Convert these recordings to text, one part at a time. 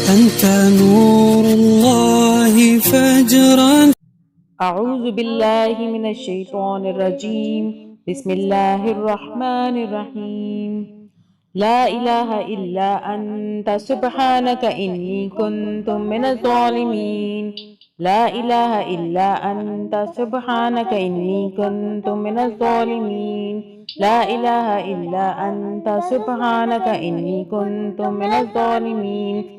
أنت نور الله فجرا. أعوذ بالله من الشيطان الرجيم. بسم الله الرحمن الرحيم. لا إله إلا أنت سبحانك إني كنت من الظالمين. لا إله إلا أنت سبحانك إني كنت من الظالمين. لا إله إلا أنت سبحانك إني كنت من الظالمين.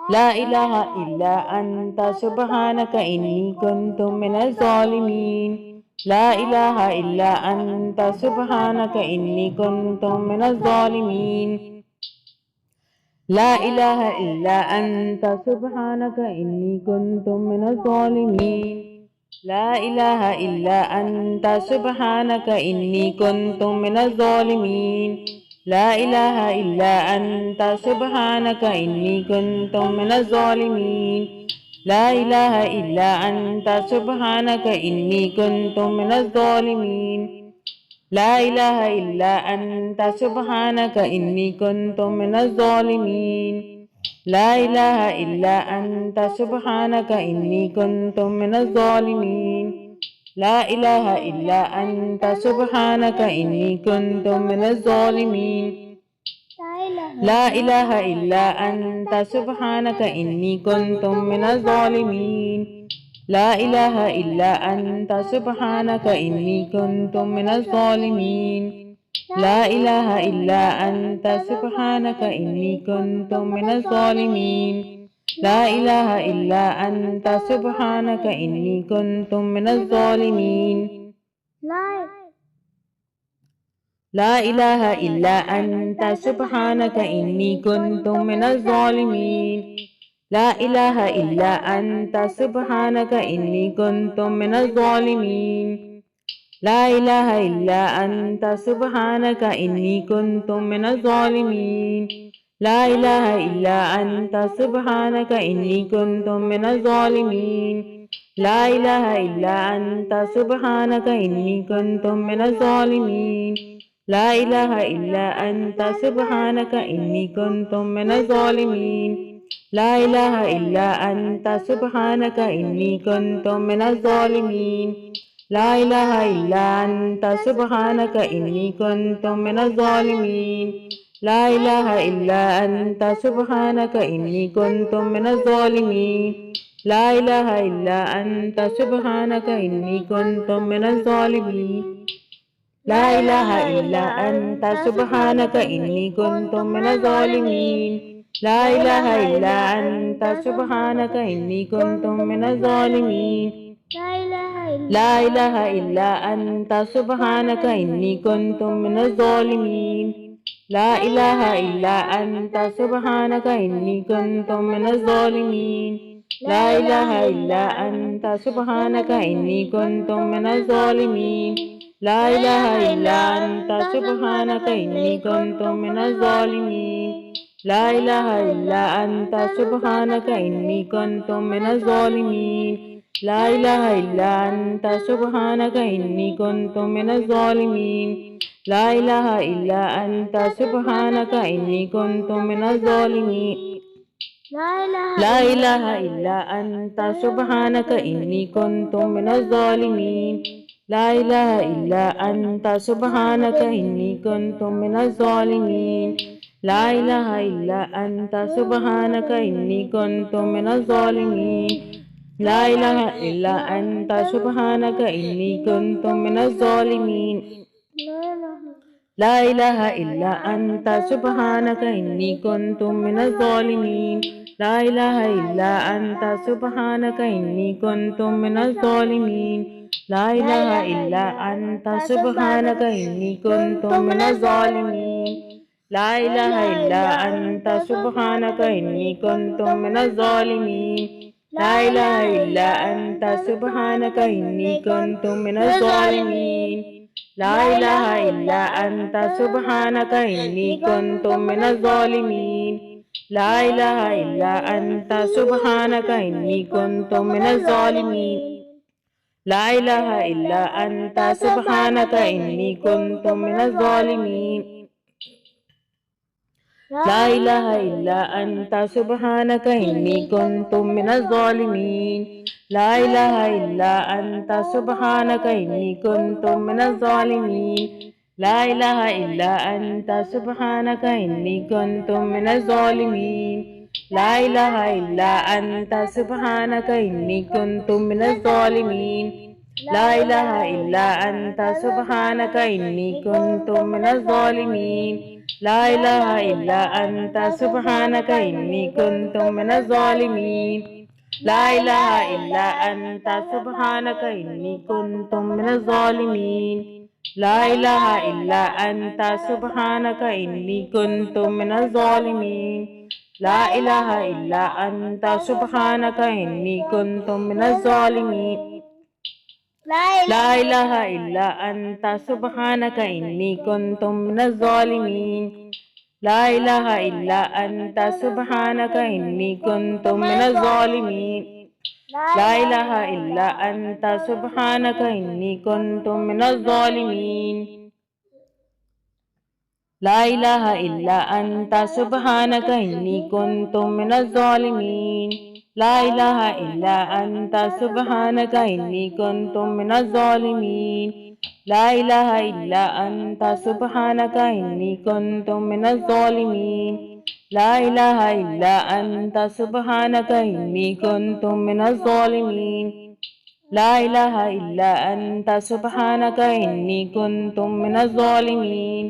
لا إله إلا أنت سبحانك إني كنت من الظالمين. لا إله إلا أنت سبحانك إني كنت من الظالمين. لا إله إلا أنت سبحانك إني كنت من الظالمين. لا إله إلا أنت سبحانك إني كنت من الظالمين. لا إله إلا أنت سبحانك إني كنت من الظالمين. لا إله إلا أنت سبحانك إني كنت من الظالمين. لا إله إلا أنت سبحانك إني كنت من الظالمين. لا إله إلا أنت سبحانك إني كنت من الظالمين. لا إله إلا أنت سبحانك إني كنت من الظالمين. لا إله إلا أنت سبحانك إني كنت من الظالمين. لا إله إلا أنت سبحانك إني كنت من الظالمين. لا إله إلا أنت سبحانك إني كنت من الظالمين. لا إله إلا أنت سبحانك إني كنت من الظالمين. لا إله إلا أنت سبحانك إني كنت من الظالمين. لا إله إلا أنت سبحانك إني كنت من الظالمين. لا إله إلا أنت سبحانك إني كنت من الظالمين. لا إله إلا أنت سبحانك إني كنت من الظالمين. لا إله إلا أنت سبحانك إني كنت من الظالمين. لا إله إلا أنت سبحانك إني كنت من الظالمين. لا إله إلا أنت سبحانك إني كنت من الظالمين. لا إله إلا أنت سبحانك إني كنت من الظالمين. لا إله إلا أنت سبحانك إني كنت من الظالمين. لا إله إلا أنت سبحانك إني كنت من الظالمين. لا إله إلا أنت سبحانك إني كنت من الظالمين. لا إله إلا أنت سبحانك إني كنت من الظالمين. لا إله إلا أنت سبحانك إني كنت من الظالمين. لا إله إلا أنت سبحانك إني كنت من الظالمين. لا إله إلا أنت سبحانك إني كنت من الظالمين. لا إله إلا أنت سبحانك إني كنت من الظالمين. لا إله إلا أنت سبحانك إني كنت من الظالمين. لا إله إلا أنت سبحانك إني كنت من الظالمين. لا إله إلا أنت سبحانك إني كنت من الظالمين. لا إله إلا أنت سبحانك إني كنت من الظالمين. لا إله إلا أنت سبحانك إني كنت من الظالمين. لا إله إلا أنت سبحانك إني كنت من الظالمين. لا إله إلا أنت سبحانك إني كنت من الظالمين. لا إله إلا أنت سبحانك إني كنت من الظالمين. لا إله إلا أنت سبحانك إني كنت من الظالمين. لا إله إلا أنت سبحانك إني كنت من الظالمين. لا إله إلا أنت سبحانك إني كنت من الظالمين. لا إله إلا أنت سبحانك إني كنت من الظالمين. لا إله إلا أنت سبحانك إني كنت من الظالمين. لا إله إلا أنت سبحانك إني كنت من الظالمين. لا إله إلا أنت سبحانك إني كنت من الظالمين. لا إله إلا أنت سبحانك إني كنت من الظالمين لا إله إلا أنت سبحانك إني كنت من الظالمين لا إله إلا أنت سبحانك إني كنت من الظالمين لا إله إلا أنت سبحانك إني كنت من الظالمين لا إله إلا أنت سبحانك إني كنت من الظالمين لا إله إلا أنت سبحانك إني كنت من الظالمين لا إله إلا أنت سبحانك إني كنت من الظالمين لا إله إلا أنت سبحانك إني كنت من الظالمين لا إله إلا أنت سبحانك إني كنت من الظالمين لا إله إلا أنت سبحانك إني كنت من الظالمين لا إله إلا أنت سبحانك إني كنت من الظالمين لا إله إلا أنت سبحانك إني كنت من الظالمين لا إله إلا أنت سبحانك إني كنت من الظالمين لا إله إلا أنت سبحانك إني كنت من الظالمين لا إله إلا أنت سبحانك إني كنت من الظالمين لا إله إلا أنت سبحانك إني كنت من الظالمين لا إله إلا أنت سبحانك إني كنت من الظالمين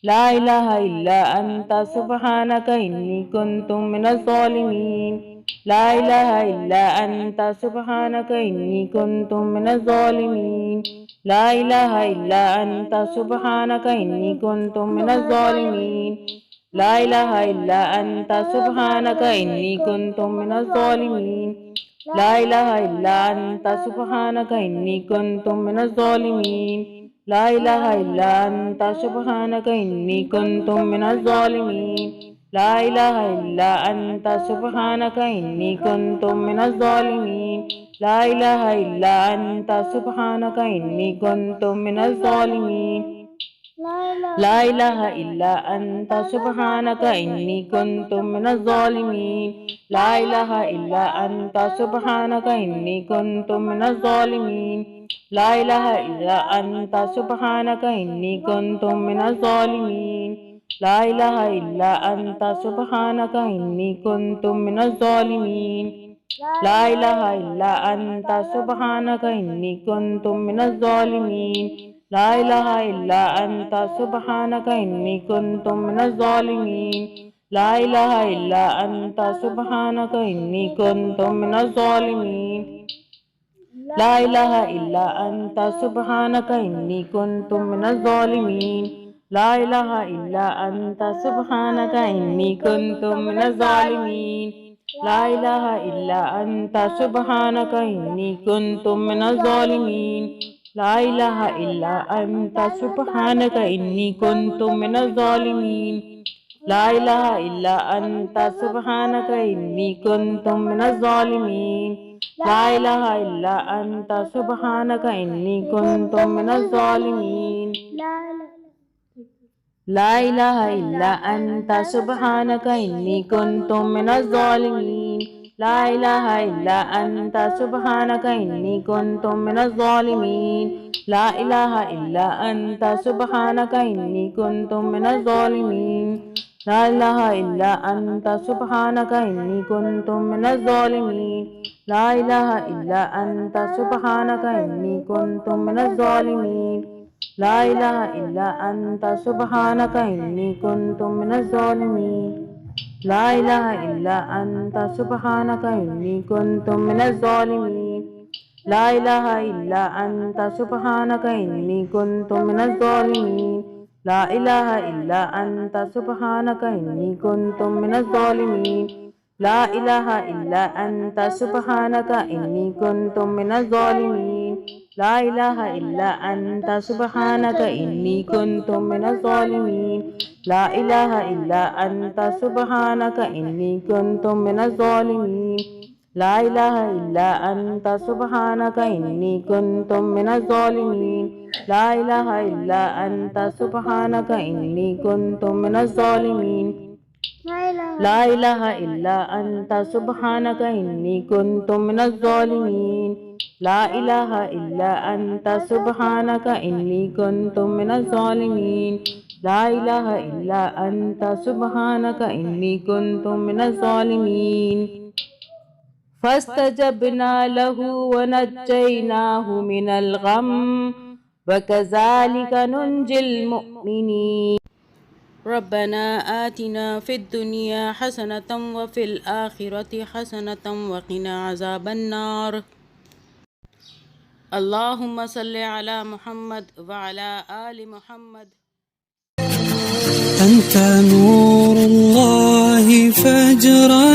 لا إله إلا أنت سبحانك إني كنت من الظالمين لا إله إلا أنت سبحانك إني كنت من الظالمين لا إله إلا أنت سبحانك إني كنت من الظالمين لا إله إلا أنت سبحانك إني كنت من الظالمين لا إله إلا أنت سبحانك إني كنت من الظالمين لا إله إلا أنت سبحانك إني كنت من الظالمين لا إله إلا أنت سبحانك إني كنت من الظالمين لا إله إلا أنت سبحانك إني كنت من الظالمين لا إله إلا أنت سبحانك إني كنت من الظالمين لا إله إلا أنت سبحانك إني كنت من الظالمين لا إله إلا أنت سبحانك إني كنت من الظالمين لا إله إلا أنت سبحانك إني كنت من الظالمين لا إله إلا أنت سبحانك إني كنت من الظالمين لا إله إلا أنت سبحانك إني كنت من الظالمين لا إله إلا أنت سبحانك إني كنت من الظالمين لا إله إلا أنت سبحانك إني كنت من الظالمين لا إله إلا أنت سبحانك إني كنت من الظالمين لا إله إلا أنت سبحانك إني كنت من الظالمين لا إله إلا أنت سبحانك إني كنت من الظالمين لا إله إلا أنت سبحانك إني كنت من الظالمين لا إله إلا أنت سبحانك إني كنت من الظالمين لا إله إلا أنت سبحانك إني كنت من الظالمين لا إله إلا أنت سبحانك إني كنت من الظالمين لا إله إلا أنت سبحانك إني كنت من الظالمين لا إله إلا أنت سبحانك إني كنت من الظالمين لا إله إلا أنت سبحانك إني كنت من الظالمين لا إله إلا أنت سبحانك إني كنت من الظالمين لا إله إلا أنت سبحانك إني كنت من الظالمين لا إله إلا أنت سبحانك إني كنت من الظالمين لا إله إلا أنت سبحانك إني كنت من الظالمين لا إله إلا أنت سبحانك إني كنت من الظالمين لا إله إلا أنت سبحانك إني كنت من الظالمين لا إله إلا أنت سبحانك إني كنت من الظالمين لا إله إلا أنت سبحانك إني كنت من الظالمين لا إله إلا أنت سبحانك إني كنت من الظالمين ला इलाहा इल्ला अंता सुब्हानक इन्नी कुन्तु मिनज़ ज़ालिमीन। ला इलाहा इल्ला अंता सुब्हानक इन्नी कुन्तु मिनज़ ज़ालिमीन। ला इलाहा इल्ला अंता सुब्हानक इन्नी कुन्तु मिनज़ ज़ालिमीन। फस्तजबना लहू वनज्जयनाहु मिनल गम वकज़ालिका नुंजिल मुमिनीन। रब्बना आतिना फिद दुनिया हसनतम व फिल आखिरति हसनतम व क़िना अज़ाबन्नार। अल्लाहुम्मा सल्लि अला मुहम्मद व अला आलि मुहम्मद। أنت نور الله فجرا